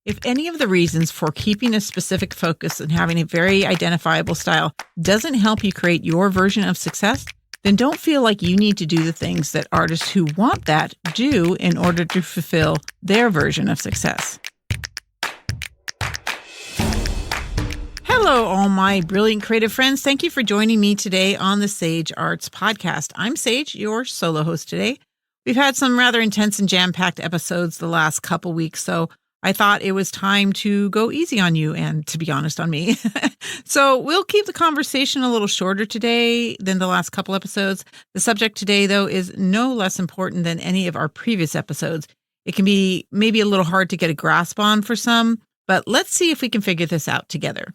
If any of the reasons for keeping a specific focus and having a very identifiable style doesn't help you create your version of success, then don't feel like you need to do the things that artists who want that do in order to fulfill their version of success. Hello, all my brilliant creative friends. Thank you for joining me today on the Sage Arts Podcast. I'm Sage, your solo host today. We've had some rather intense and jam-packed episodes the last couple weeks, so I thought it was time to go easy on you and, to be honest, on me. So we'll keep the conversation a little shorter today than the last couple episodes. The subject today, though, is no less important than any of our previous episodes. It can be maybe a little hard to get a grasp on for some, but let's see if we can figure this out together.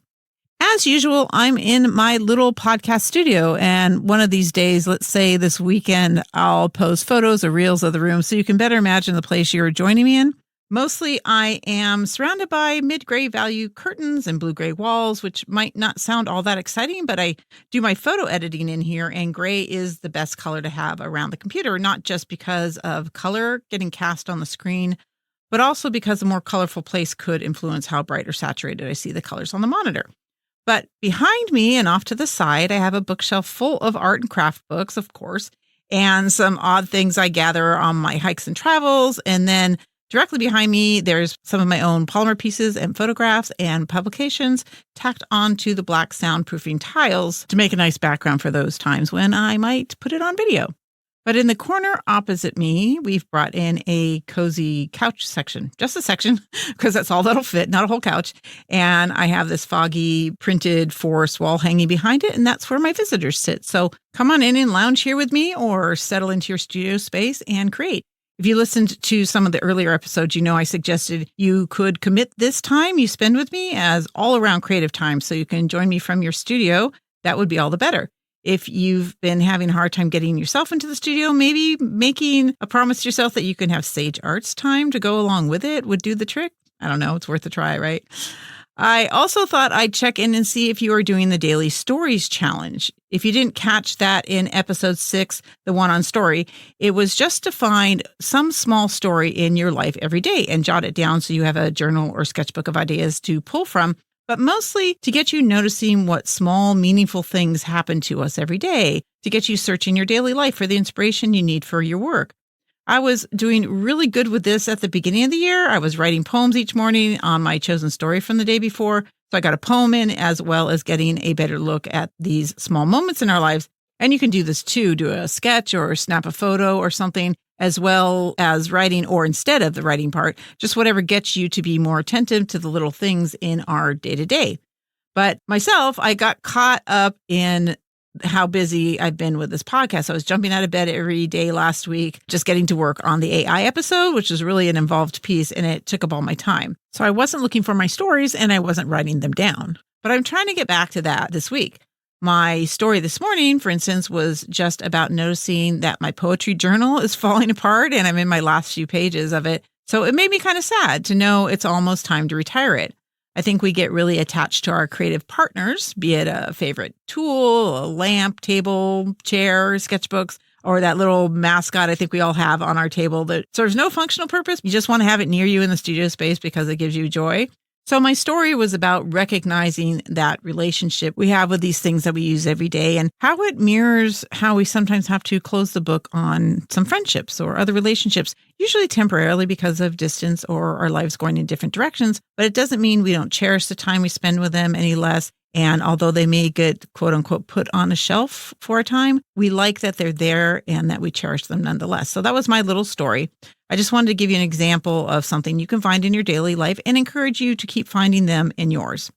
As usual, I'm in my little podcast studio, and one of these days, let's say this weekend, I'll post photos or reels of the room so you can better imagine the place you're joining me in. Mostly, I am surrounded by mid-gray value curtains and blue-gray walls, which might not sound all that exciting, but I do my photo editing in here, and gray is the best color to have around the computer, not just because of color getting cast on the screen, but also because a more colorful place could influence how bright or saturated I see the colors on the monitor. But behind me and off to the side, I have a bookshelf full of art and craft books, of course, and some odd things I gather on my hikes and travels, and then directly behind me, there's some of my own polymer pieces and photographs and publications tacked onto the black soundproofing tiles to make a nice background for those times when I might put it on video. But in the corner opposite me, we've brought in a cozy couch section, just a section, because that's all that'll fit, not a whole couch. And I have this foggy printed forest wall hanging behind it, and that's where my visitors sit. So come on in and lounge here with me or settle into your studio space and create. If you listened to some of the earlier episodes, you know I suggested you could commit this time you spend with me as all-around creative time so you can join me from your studio. That would be all the better. If you've been having a hard time getting yourself into the studio, maybe making a promise to yourself that you can have Sage Arts time to go along with it would do the trick. I don't know. It's worth a try, right? I also thought I'd check in and see if you are doing the Daily Stories Challenge. If you didn't catch that in episode 6, the one on story, it was just to find some small story in your life every day and jot it down so you have a journal or sketchbook of ideas to pull from, but mostly to get you noticing what small, meaningful things happen to us every day, to get you searching your daily life for the inspiration you need for your work. I was doing really good with this at the beginning of the year. I was writing poems each morning on my chosen story from the day before. So I got a poem in as well as getting a better look at these small moments in our lives. And you can do this too, do a sketch or snap a photo or something, as well as writing or instead of the writing part, just whatever gets you to be more attentive to the little things in our day-to-day. But myself, I got caught up in how busy I've been with this podcast. I was jumping out of bed every day last week, just getting to work on the AI episode, which was really an involved piece, and it took up all my time. So I wasn't looking for my stories and I wasn't writing them down. But I'm trying to get back to that this week. My story this morning, for instance, was just about noticing that my poetry journal is falling apart and I'm in my last few pages of it. So it made me kind of sad to know it's almost time to retire it. I think we get really attached to our creative partners, be it a favorite tool, a lamp, table, chair, sketchbooks, or that little mascot I think we all have on our table that serves no functional purpose. You just want to have it near you in the studio space because it gives you joy. So my story was about recognizing that relationship we have with these things that we use every day and how it mirrors how we sometimes have to close the book on some friendships or other relationships, usually temporarily because of distance or our lives going in different directions. But it doesn't mean we don't cherish the time we spend with them any less. And although they may get, quote unquote, put on a shelf for a time, we like that they're there and that we cherish them nonetheless. So that was my little story. I just wanted to give you an example of something you can find in your daily life and encourage you to keep finding them in yours.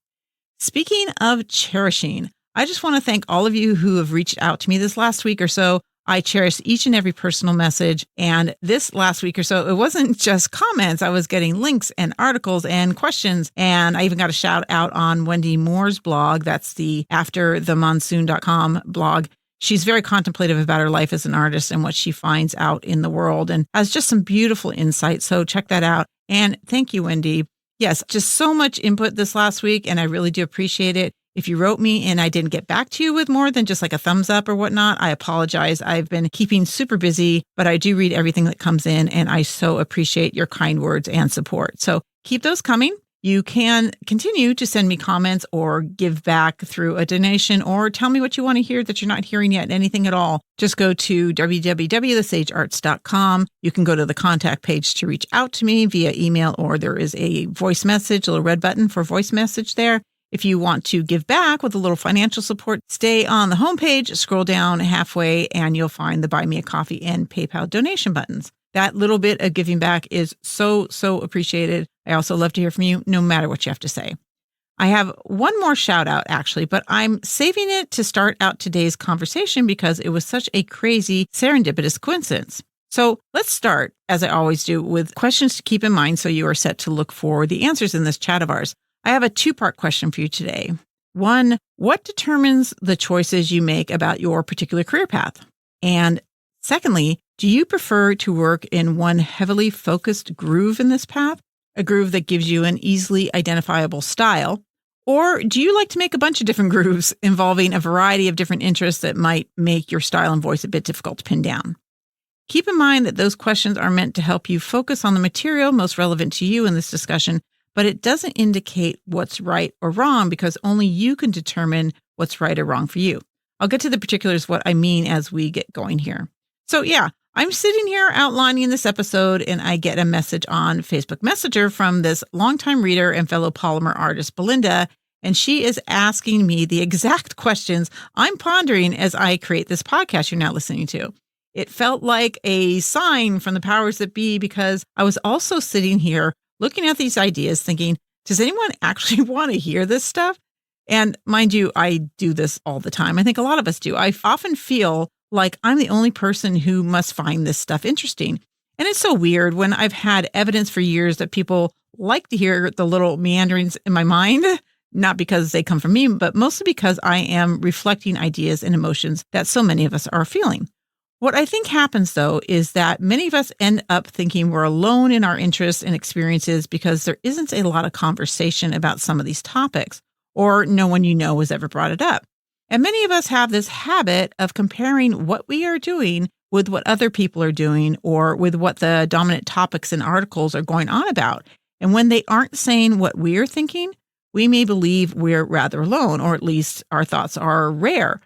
Speaking of cherishing, I just want to thank all of you who have reached out to me this last week or so. I cherish each and every personal message. And this last week or so, it wasn't just comments. I was getting links and articles and questions. And I even got a shout out on Wendy Moore's blog. That's the afterthemonsoon.com blog. She's very contemplative about her life as an artist and what she finds out in the world and has just some beautiful insights. So check that out. And thank you, Wendy. Yes, just so much input this last week, and I really do appreciate it. If you wrote me and I didn't get back to you with more than just like a thumbs up or whatnot, I apologize. I've been keeping super busy, but I do read everything that comes in, and I so appreciate your kind words and support. So keep those coming. You can continue to send me comments or give back through a donation or tell me what you want to hear that you're not hearing yet, anything at all. Just go to www.thesagearts.com. You can go to the contact page to reach out to me via email, or there is a voice message, a little red button for voice message there. If you want to give back with a little financial support, stay on the homepage, scroll down halfway, and you'll find the Buy Me a Coffee and PayPal donation buttons. That little bit of giving back is so appreciated. I also love to hear from you, no matter what you have to say. I have one more shout out, actually, but I'm saving it to start out today's conversation because it was such a crazy serendipitous coincidence. So let's start, as I always do, with questions to keep in mind so you are set to look for the answers in this chat of ours. I have a two-part question for you today. One, what determines the choices you make about your particular career path? And secondly, do you prefer to work in one heavily focused groove in this path, a groove that gives you an easily identifiable style? Or do you like to make a bunch of different grooves involving a variety of different interests that might make your style and voice a bit difficult to pin down? Keep in mind that those questions are meant to help you focus on the material most relevant to you in this discussion, but it doesn't indicate what's right or wrong because only you can determine what's right or wrong for you. I'll get to the particulars of what I mean as we get going here. So yeah, I'm sitting here outlining this episode and I get a message on Facebook Messenger from this longtime reader and fellow polymer artist, Belinda, and she is asking me the exact questions I'm pondering as I create this podcast you're now listening to. It felt like a sign from the powers that be because I was also sitting here looking at these ideas thinking, does anyone actually want to hear this stuff? And mind you, I do this all the time. I think a lot of us do. I often feel like I'm the only person who must find this stuff interesting. And it's so weird when I've had evidence for years that people like to hear the little meanderings in my mind, not because they come from me, but mostly because I am reflecting ideas and emotions that so many of us are feeling. What I think happens, though, is that many of us end up thinking we're alone in our interests and experiences because there isn't a lot of conversation about some of these topics, or no one you know has ever brought it up. And many of us have this habit of comparing what we are doing with what other people are doing or with what the dominant topics and articles are going on about. And when they aren't saying what we're thinking, we may believe we're rather alone, or at least our thoughts are rare.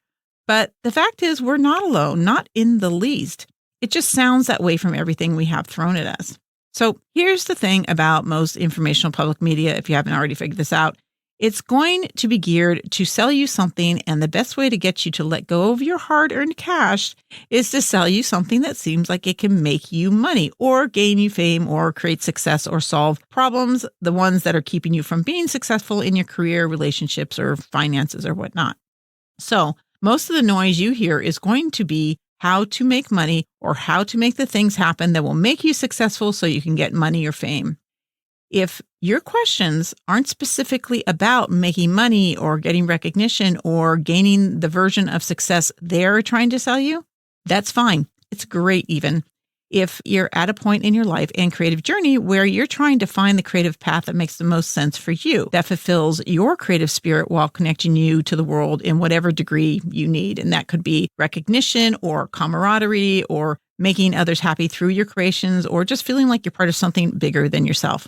But the fact is we're not alone, not in the least. It just sounds that way from everything we have thrown at us. So here's the thing about most informational public media, if you haven't already figured this out. It's going to be geared to sell you something, and the best way to get you to let go of your hard-earned cash is to sell you something that seems like it can make you money or gain you fame or create success or solve problems, the ones that are keeping you from being successful in your career, relationships, or finances or whatnot. So most of the noise you hear is going to be how to make money or how to make the things happen that will make you successful so you can get money or fame. If your questions aren't specifically about making money or getting recognition or gaining the version of success they're trying to sell you, that's fine. It's great even. If you're at a point in your life and creative journey where you're trying to find the creative path that makes the most sense for you, that fulfills your creative spirit while connecting you to the world in whatever degree you need. And that could be recognition or camaraderie or making others happy through your creations or just feeling like you're part of something bigger than yourself.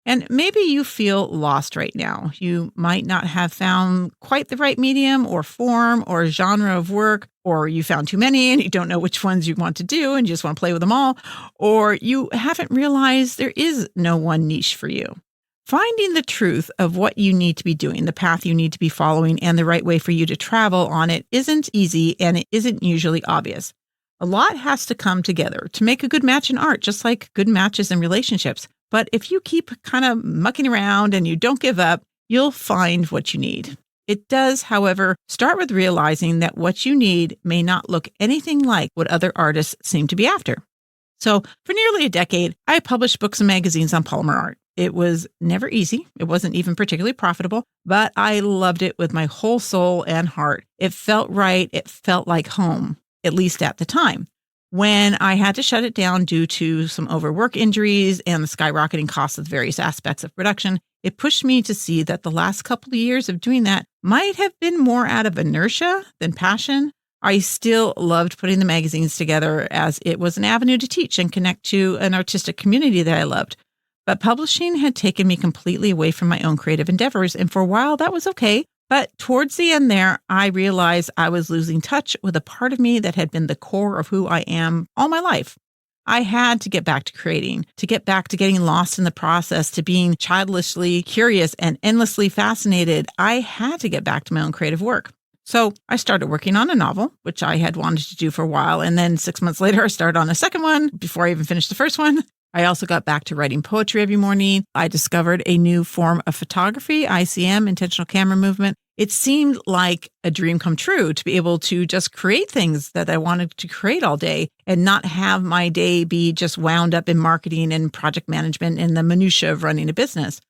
And maybe you feel lost right now. You might not have found quite the right medium or form or genre of work, or you found too many and you don't know which ones you want to do and you just want to play with them all, or you haven't realized there is no one niche for you. Finding the truth of what you need to be doing, the path you need to be following, and the right way for you to travel on it isn't easy and it isn't usually obvious. A lot has to come together to make a good match in art, just like good matches in relationships. But if you keep kind of mucking around and you don't give up, you'll find what you need. It does, however, start with realizing that what you need may not look anything like what other artists seem to be after. So for nearly a decade, I published books and magazines on polymer art. It was never easy. It wasn't even particularly profitable, but I loved it with my whole soul and heart. It felt right. It felt like home, at least at the time. When I had to shut it down due to some overwork injuries and the skyrocketing costs of various aspects of production, it pushed me to see that the last couple of years of doing that might have been more out of inertia than passion. I still loved putting the magazines together as it was an avenue to teach and connect to an artistic community that I loved. But publishing had taken me completely away from my own creative endeavors, and for a while that was okay. But towards the end there, I realized I was losing touch with a part of me that had been the core of who I am all my life. I had to get back to creating, to get back to getting lost in the process, to being childishly curious and endlessly fascinated. I had to get back to my own creative work. So I started working on a novel, which I had wanted to do for a while. And then 6 months later, I started on a second one before I even finished the first one. I also got back to writing poetry every morning. I discovered a new form of photography, ICM, intentional camera movement. It seemed like a dream come true to be able to just create things that I wanted to create all day and not have my day be just wound up in marketing and project management and the minutia of running a business.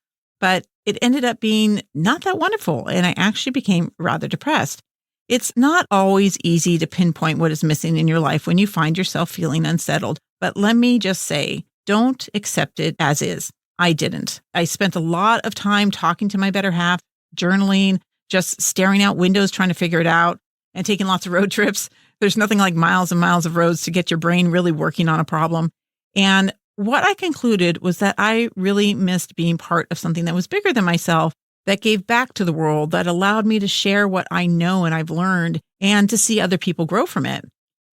But it ended up being not that wonderful, and I actually became rather depressed. It's not always easy to pinpoint what is missing in your life when you find yourself feeling unsettled. But let me just say, don't accept it as is. I didn't. I spent a lot of time talking to my better half, journaling, just staring out windows, trying to figure it out, and taking lots of road trips. There's nothing like miles and miles of roads to get your brain really working on a problem. And what I concluded was that I really missed being part of something that was bigger than myself, that gave back to the world, that allowed me to share what I know and I've learned and to see other people grow from it.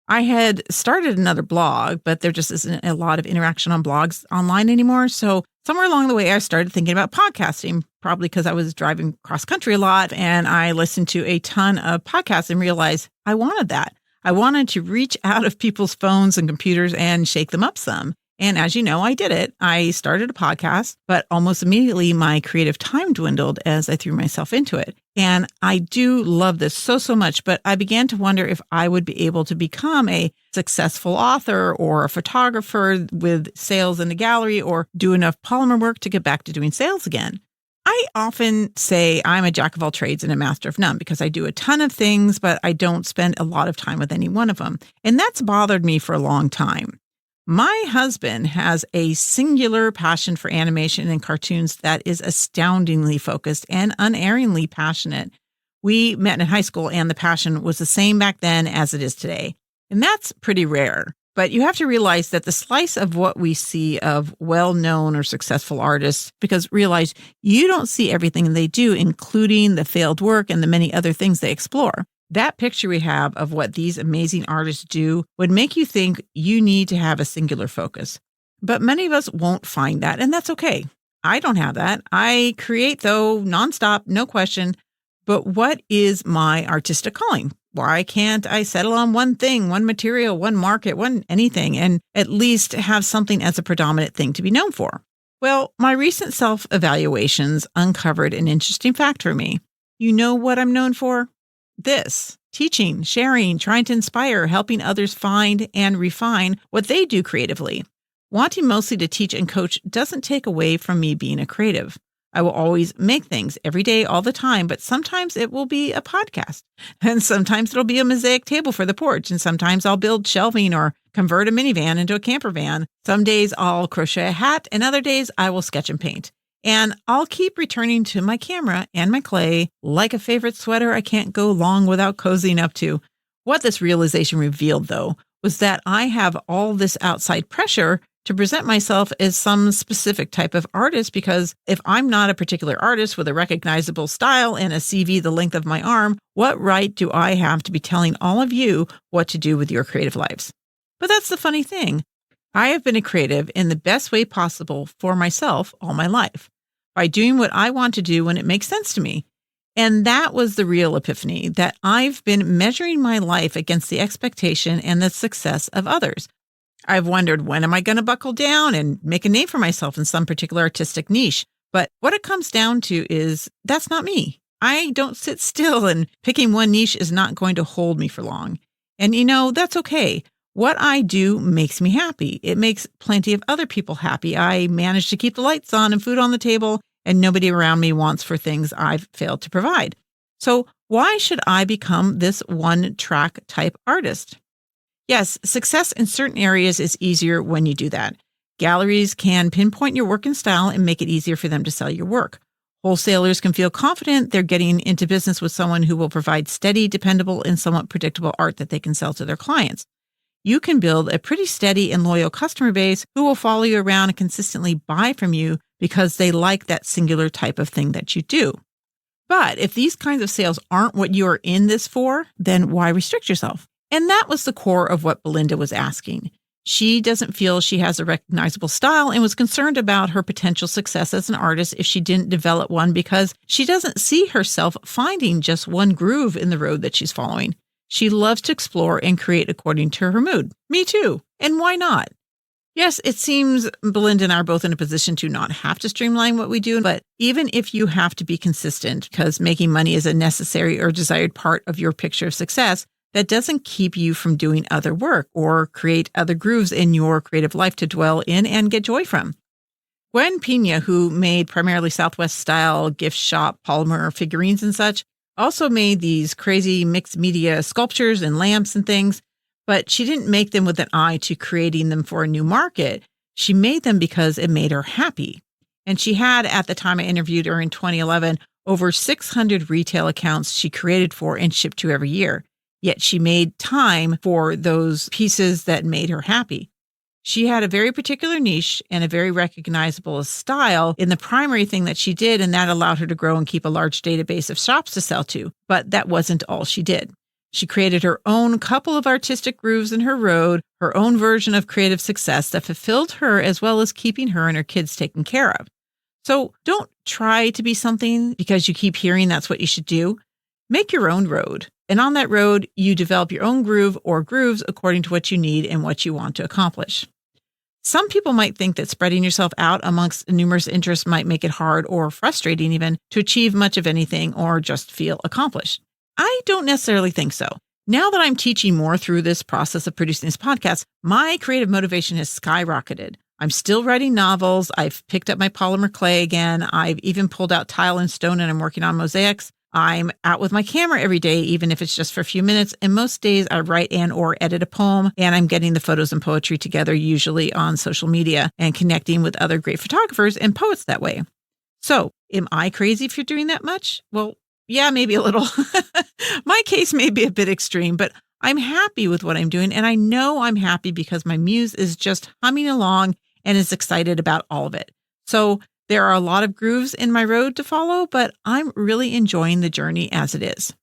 I had started another blog, but there just isn't a lot of interaction on blogs online anymore. So somewhere along the way, I started thinking about podcasting, probably because I was driving cross country a lot and I listened to a ton of podcasts and realized I wanted that. I wanted to reach out of people's phones and computers and shake them up some. And as you know, I did it. I started a podcast, but almost immediately my creative time dwindled as I threw myself into it. And I do love this so much, but I began to wonder if I would be able to become a successful author or a photographer with sales in a gallery or do enough polymer work to get back to doing sales again. I often say I'm a jack of all trades and a master of none because I do a ton of things, but I don't spend a lot of time with any one of them. And that's bothered me for a long time. My husband has a singular passion for animation and cartoons that is astoundingly focused and unerringly passionate. We met in high school and the passion was the same back then as it is today. And that's pretty rare. But you have to realize that the slice of what we see of well-known or successful artists, because realize you don't see everything they do, including the failed work and the many other things they explore. That picture we have of what these amazing artists do would make you think you need to have a singular focus. But many of us won't find that, and that's okay. I don't have that. I create, though, nonstop, no question. But what is my artistic calling? Why can't I settle on one thing, one material, one market, one anything, and at least have something as a predominant thing to be known for? Well, my recent self-evaluations uncovered an interesting fact for me. You know what I'm known for? This: teaching, sharing, trying to inspire, helping others find and refine what they do creatively. Wanting mostly to teach and coach doesn't take away from me being a creative. I will always make things every day, all the time, but sometimes it will be a podcast, and sometimes it'll be a mosaic table for the porch, and sometimes I'll build shelving or convert a minivan into a camper van. Some days I'll crochet a hat, and other days I will sketch and paint. And I'll keep returning to my camera and my clay like a favorite sweater I can't go long without cozying up to. What this realization revealed, though, was that I have all this outside pressure to present myself as some specific type of artist, because if I'm not a particular artist with a recognizable style and a CV the length of my arm, what right do I have to be telling all of you what to do with your creative lives? But that's the funny thing. I have been a creative in the best way possible for myself all my life, by doing what I want to do when it makes sense to me. And that was the real epiphany, that I've been measuring my life against the expectation and the success of others. I've wondered, when am I going to buckle down and make a name for myself in some particular artistic niche? But what it comes down to is that's not me. I don't sit still, and picking one niche is not going to hold me for long. And that's okay. What I do makes me happy. It makes plenty of other people happy. I manage to keep the lights on and food on the table, and nobody around me wants for things I've failed to provide. So why should I become this one-track type artist? Yes, success in certain areas is easier when you do that. Galleries can pinpoint your work and style and make it easier for them to sell your work. Wholesalers can feel confident they're getting into business with someone who will provide steady, dependable, and somewhat predictable art that they can sell to their clients. you can build a pretty steady and loyal customer base who will follow you around and consistently buy from you because they like that singular type of thing that you do. But if these kinds of sales aren't what you are in this for, then why restrict yourself? And that was the core of what Belinda was asking. She doesn't feel she has a recognizable style and was concerned about her potential success as an artist if she didn't develop one because she doesn't see herself finding just one groove in the road that she's following. She loves to explore and create according to her mood. Me too. And why not? Yes, it seems Belinda and I are both in a position to not have to streamline what we do, but even if you have to be consistent because making money is a necessary or desired part of your picture of success, that doesn't keep you from doing other work or create other grooves in your creative life to dwell in and get joy from. Gwen Pina, who made primarily Southwest-style gift shop polymer figurines and such, also made these crazy mixed media sculptures and lamps and things, but she didn't make them with an eye to creating them for a new market. She made them because it made her happy. And she had, at the time I interviewed her in 2011, over 600 retail accounts she created for and shipped to every year. Yet she made time for those pieces that made her happy. She had a very particular niche and a very recognizable style in the primary thing that she did, and that allowed her to grow and keep a large database of shops to sell to. But that wasn't all she did. She created her own couple of artistic grooves in her road, her own version of creative success that fulfilled her as well as keeping her and her kids taken care of. So don't try to be something because you keep hearing that's what you should do. Make your own road. And on that road, you develop your own groove or grooves according to what you need and what you want to accomplish. Some people might think that spreading yourself out amongst numerous interests might make it hard or frustrating even to achieve much of anything or just feel accomplished. I don't necessarily think so. Now that I'm teaching more through this process of producing this podcast, my creative motivation has skyrocketed. I'm still writing novels. I've picked up my polymer clay again. I've even pulled out tile and stone and I'm working on mosaics. I'm out with my camera every day, even if it's just for a few minutes. And most days I write and or edit a poem, and I'm getting the photos and poetry together, usually on social media, and connecting with other great photographers and poets that way. So am I crazy for doing that much? Well, yeah, maybe a little. My case may be a bit extreme, but I'm happy with what I'm doing. And I know I'm happy because my muse is just humming along and is excited about all of it. So there are a lot of grooves in my road to follow, but I'm really enjoying the journey as it is.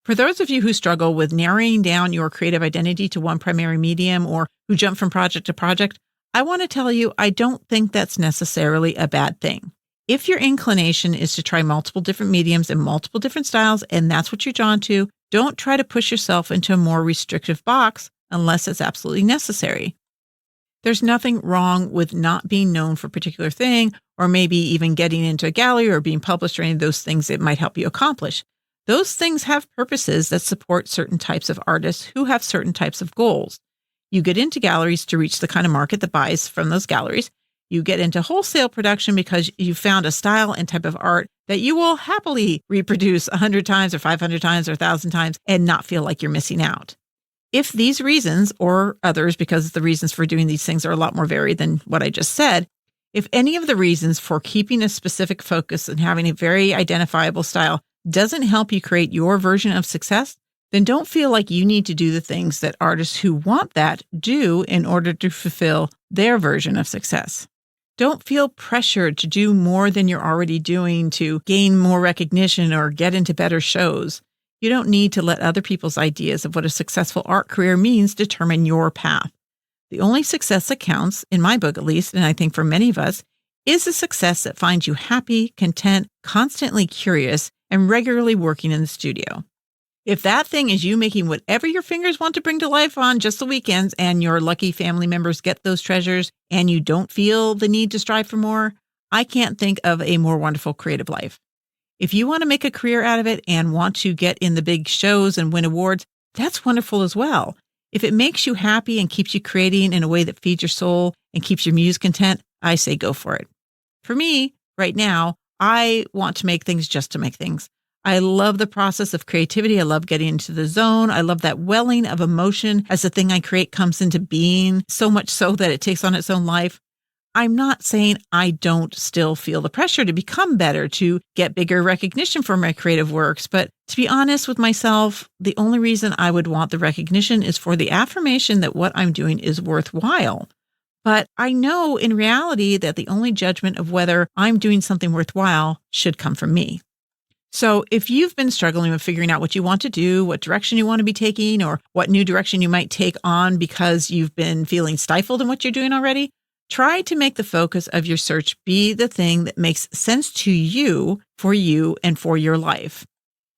For those of you who struggle with narrowing down your creative identity to one primary medium or who jump from project to project, I want to tell you I don't think that's necessarily a bad thing. If your inclination is to try multiple different mediums and multiple different styles, and that's what you're drawn to, don't try to push yourself into a more restrictive box unless it's absolutely necessary. There's nothing wrong with not being known for a particular thing, or maybe even getting into a gallery or being published or any of those things it might help you accomplish. Those things have purposes that support certain types of artists who have certain types of goals. You get into galleries to reach the kind of market that buys from those galleries. You get into wholesale production because you found a style and type of art that you will happily reproduce 100 times or 500 times or 1,000 times and not feel like you're missing out. If these reasons or others, because the reasons for doing these things are a lot more varied than what I just said, if any of the reasons for keeping a specific focus and having a very identifiable style doesn't help you create your version of success, then don't feel like you need to do the things that artists who want that do in order to fulfill their version of success. Don't feel pressured to do more than you're already doing to gain more recognition or get into better shows. You don't need to let other people's ideas of what a successful art career means determine your path. The only success that counts, in my book at least, and I think for many of us, is a success that finds you happy, content, constantly curious, and regularly working in the studio. If that thing is you making whatever your fingers want to bring to life on just the weekends and your lucky family members get those treasures and you don't feel the need to strive for more, I can't think of a more wonderful creative life. If you want to make a career out of it and want to get in the big shows and win awards, that's wonderful as well. If it makes you happy and keeps you creating in a way that feeds your soul and keeps your muse content, I say go for it. For me, right now, I want to make things just to make things. I love the process of creativity. I love getting into the zone. I love that welling of emotion as the thing I create comes into being, so much so that it takes on its own life. I'm not saying I don't still feel the pressure to become better, to get bigger recognition for my creative works. But to be honest with myself, the only reason I would want the recognition is for the affirmation that what I'm doing is worthwhile. But I know in reality that the only judgment of whether I'm doing something worthwhile should come from me. So if you've been struggling with figuring out what you want to do, what direction you want to be taking, or what new direction you might take on because you've been feeling stifled in what you're doing already, try to make the focus of your search be the thing that makes sense to you, and for your life.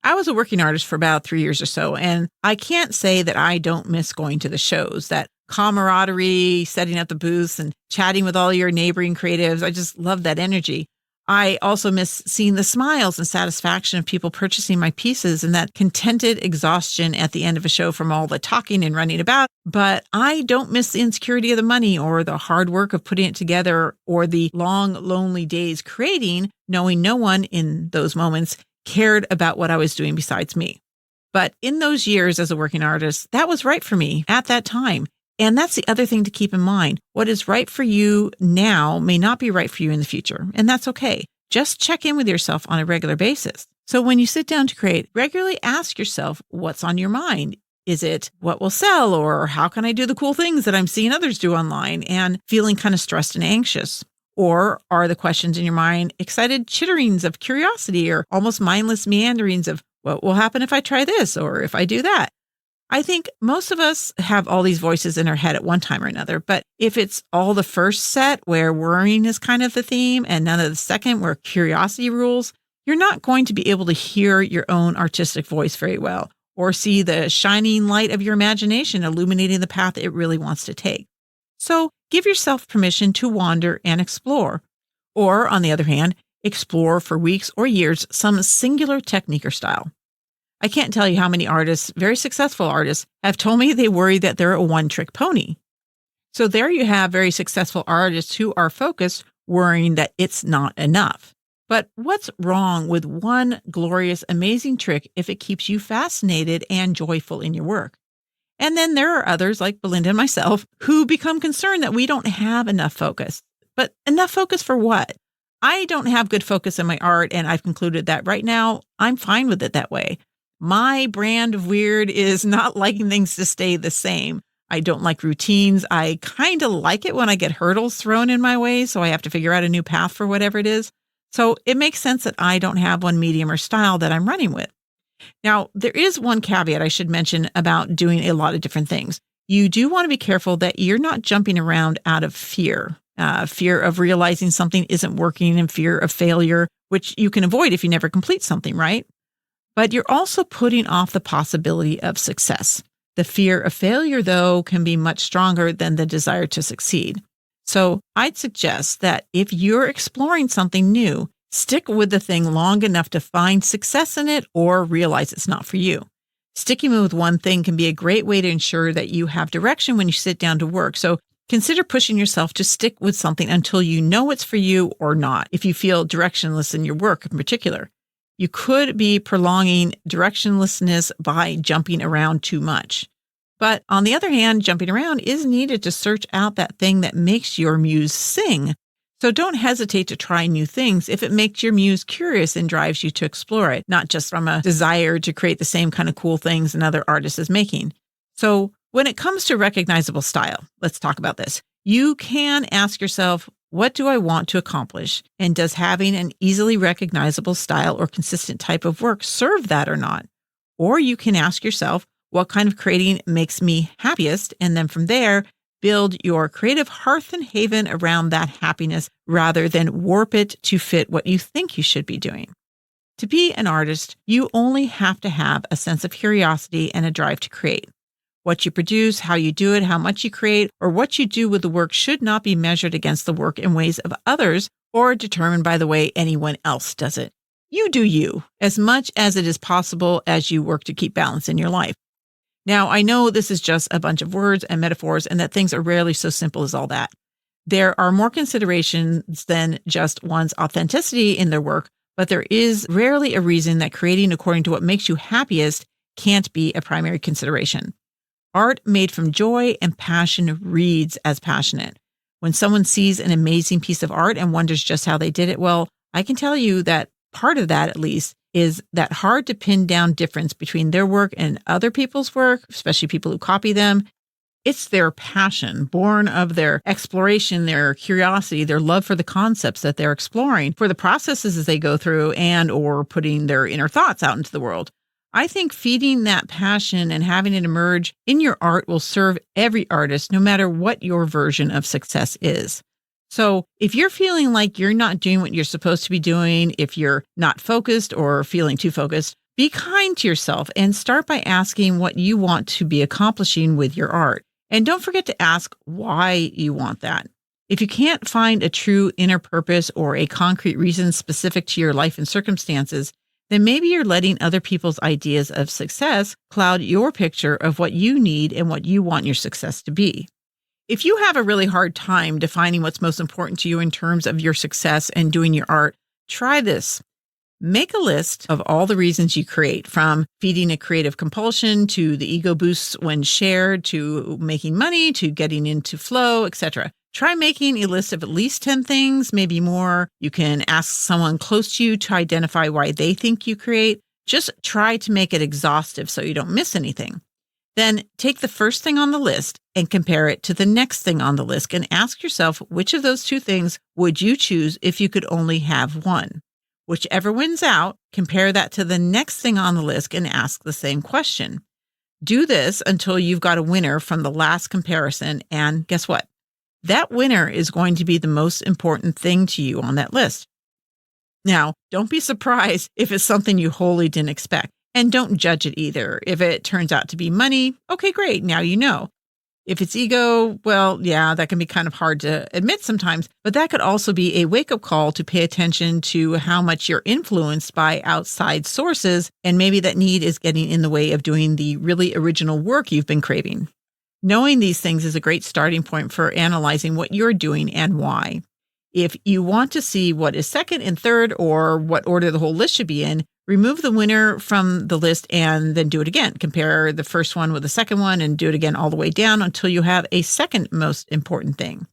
I was a working artist for about 3 years or so, and I can't say that I don't miss going to the shows, that camaraderie, setting up the booths and chatting with all your neighboring creatives. I just love that energy. I also miss seeing the smiles and satisfaction of people purchasing my pieces and that contented exhaustion at the end of a show from all the talking and running about. But I don't miss the insecurity of the money or the hard work of putting it together or the long, lonely days creating, knowing no one in those moments cared about what I was doing besides me. But in those years as a working artist, that was right for me at that time. And that's the other thing to keep in mind. What is right for you now may not be right for you in the future, and that's okay. Just check in with yourself on a regular basis. So when you sit down to create, regularly ask yourself what's on your mind. Is it what will sell, or how can I do the cool things that I'm seeing others do online and feeling kind of stressed and anxious? Or are the questions in your mind excited chitterings of curiosity or almost mindless meanderings of what will happen if I try this or if I do that? I think most of us have all these voices in our head at one time or another, but if it's all the first set where worrying is kind of the theme and none of the second where curiosity rules, you're not going to be able to hear your own artistic voice very well or see the shining light of your imagination illuminating the path it really wants to take. So give yourself permission to wander and explore. Or, on the other hand, explore for weeks or years some singular technique or style. I can't tell you how many artists, very successful artists, have told me they worry that they're a one-trick pony. So there you have very successful artists who are focused, worrying that it's not enough. But what's wrong with one glorious, amazing trick if it keeps you fascinated and joyful in your work? And then there are others like Belinda and myself who become concerned that we don't have enough focus. But enough focus for what? I don't have good focus in my art, and I've concluded that right now I'm fine with it that way. My brand of weird is not liking things to stay the same. I don't like routines. I kind of like it when I get hurdles thrown in my way, so I have to figure out a new path for whatever it is. So it makes sense that I don't have one medium or style that I'm running with. Now, there is one caveat I should mention about doing a lot of different things. You do want to be careful that you're not jumping around out of fear. Fear of realizing something isn't working and fear of failure, which you can avoid if you never complete something, right? But you're also putting off the possibility of success. The fear of failure, though, can be much stronger than the desire to succeed. So I'd suggest that if you're exploring something new, stick with the thing long enough to find success in it or realize it's not for you. Sticking with one thing can be a great way to ensure that you have direction when you sit down to work. So consider pushing yourself to stick with something until you know it's for you or not, if you feel directionless in your work in particular. You could be prolonging directionlessness by jumping around too much. But on the other hand, jumping around is needed to search out that thing that makes your muse sing. So don't hesitate to try new things if it makes your muse curious and drives you to explore it, not just from a desire to create the same kind of cool things another artist is making. So when it comes to recognizable style, let's talk about this. You can ask yourself, what do I want to accomplish? And does having an easily recognizable style or consistent type of work serve that or not? Or you can ask yourself, what kind of creating makes me happiest? And then from there, build your creative hearth and haven around that happiness rather than warp it to fit what you think you should be doing. To be an artist, you only have to have a sense of curiosity and a drive to create. What you produce, how you do it, how much you create, or what you do with the work should not be measured against the work and ways of others or determined by the way anyone else does it. You do you, as much as it is possible as you work to keep balance in your life. Now, I know this is just a bunch of words and metaphors and that things are rarely so simple as all that. There are more considerations than just one's authenticity in their work, but there is rarely a reason that creating according to what makes you happiest can't be a primary consideration. Art made from joy and passion reads as passionate. When someone sees an amazing piece of art and wonders just how they did it, well, I can tell you that part of that, at least, is that hard to pin down difference between their work and other people's work, especially people who copy them. It's their passion, born of their exploration, their curiosity, their love for the concepts that they're exploring, for the processes as they go through and or putting their inner thoughts out into the world. I think feeding that passion and having it emerge in your art will serve every artist, no matter what your version of success is. So if you're feeling like you're not doing what you're supposed to be doing, if you're not focused or feeling too focused, be kind to yourself and start by asking what you want to be accomplishing with your art. And don't forget to ask why you want that. If you can't find a true inner purpose or a concrete reason specific to your life and circumstances, then maybe you're letting other people's ideas of success cloud your picture of what you need and what you want your success to be. If you have a really hard time defining what's most important to you in terms of your success and doing your art, try this. Make a list of all the reasons you create, from feeding a creative compulsion to the ego boosts when shared, to making money, to getting into flow, etc. Try making a list of at least 10 things, maybe more. You can ask someone close to you to identify why they think you create. Just try to make it exhaustive so you don't miss anything. Then take the first thing on the list and compare it to the next thing on the list and ask yourself, which of those two things would you choose if you could only have one? Whichever wins out, compare that to the next thing on the list and ask the same question. Do this until you've got a winner from the last comparison, and guess what? That winner is going to be the most important thing to you on that list. Now, don't be surprised if it's something you wholly didn't expect. And don't judge it either. If it turns out to be money, okay, great, now you know. If it's ego, well, yeah, that can be kind of hard to admit sometimes, but that could also be a wake-up call to pay attention to how much you're influenced by outside sources, and maybe that need is getting in the way of doing the really original work you've been craving. Knowing these things is a great starting point for analyzing what you're doing and why. If you want to see what is second and third, or what order the whole list should be in, remove the winner from the list and then do it again. Compare the first one with the second one and do it again all the way down until you have a second most important thing.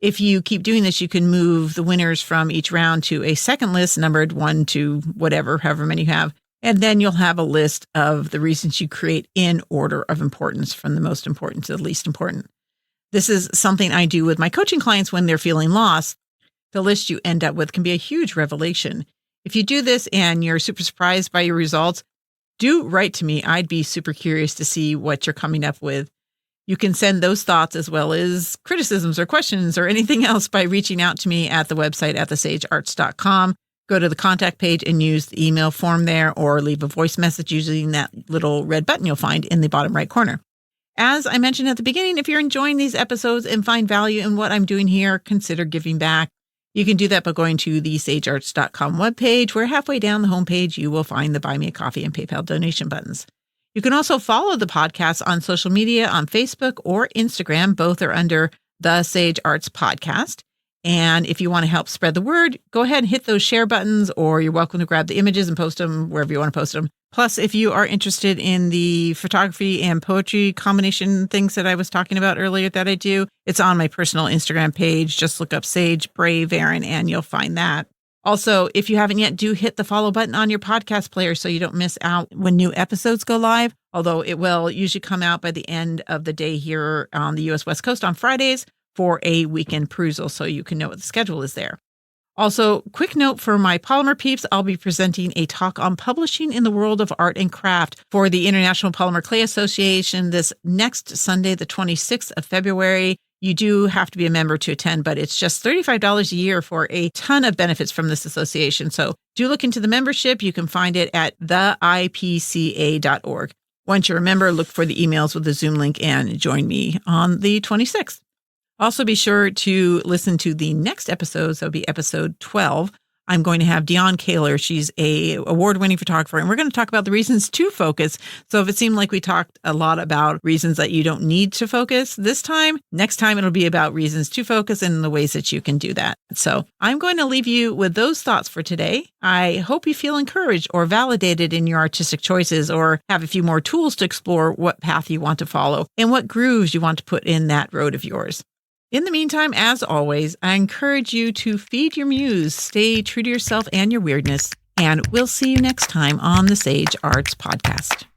If you keep doing this, you can move the winners from each round to a second list numbered 1 to whatever, however many you have. And then you'll have a list of the reasons you create in order of importance, from the most important to the least important. This is something I do with my coaching clients when they're feeling lost. The list you end up with can be a huge revelation. If you do this and you're super surprised by your results, do write to me. I'd be super curious to see what you're coming up with. You can send those thoughts as well as criticisms or questions or anything else by reaching out to me at the website at thesagearts.com. Go to the contact page and use the email form there, or leave a voice message using that little red button you'll find in the bottom right corner. As I mentioned at the beginning, if you're enjoying these episodes and find value in what I'm doing here, consider giving back. You can do that by going to the sagearts.com webpage, where halfway down the homepage, you will find the Buy Me a Coffee and PayPal donation buttons. You can also follow the podcast on social media on Facebook or Instagram. Both are under the Sage Arts Podcast. And if you want to help spread the word, go ahead and hit those share buttons, or you're welcome to grab the images and post them wherever you want to post them. Plus, if you are interested in the photography and poetry combination things that I was talking about earlier that I do, it's on my personal Instagram page. Just look up Sage Brave Aaron and you'll find that. Also, if you haven't yet, do hit the follow button on your podcast player so you don't miss out when new episodes go live, although it will usually come out by the end of the day here on the U.S. West Coast on Fridays for a weekend perusal, so you can know what the schedule is there. Also, quick note for my Polymer peeps, I'll be presenting a talk on publishing in the world of art and craft for the International Polymer Clay Association this next Sunday, the 26th of February. You do have to be a member to attend, but it's just $35 a year for a ton of benefits from this association. So do look into the membership. You can find it at theipca.org. Once you're a member, look for the emails with the Zoom link and join me on the 26th. Also, be sure to listen to the next episode. So it'll be episode 12. I'm going to have Dion Kaler. She's a award-winning photographer, and we're going to talk about the reasons to focus. So if it seemed like we talked a lot about reasons that you don't need to focus next time it'll be about reasons to focus and the ways that you can do that. So I'm going to leave you with those thoughts for today. I hope you feel encouraged or validated in your artistic choices, or have a few more tools to explore what path you want to follow and what grooves you want to put in that road of yours. In the meantime, as always, I encourage you to feed your muse, stay true to yourself and your weirdness, and we'll see you next time on the Sage Arts Podcast.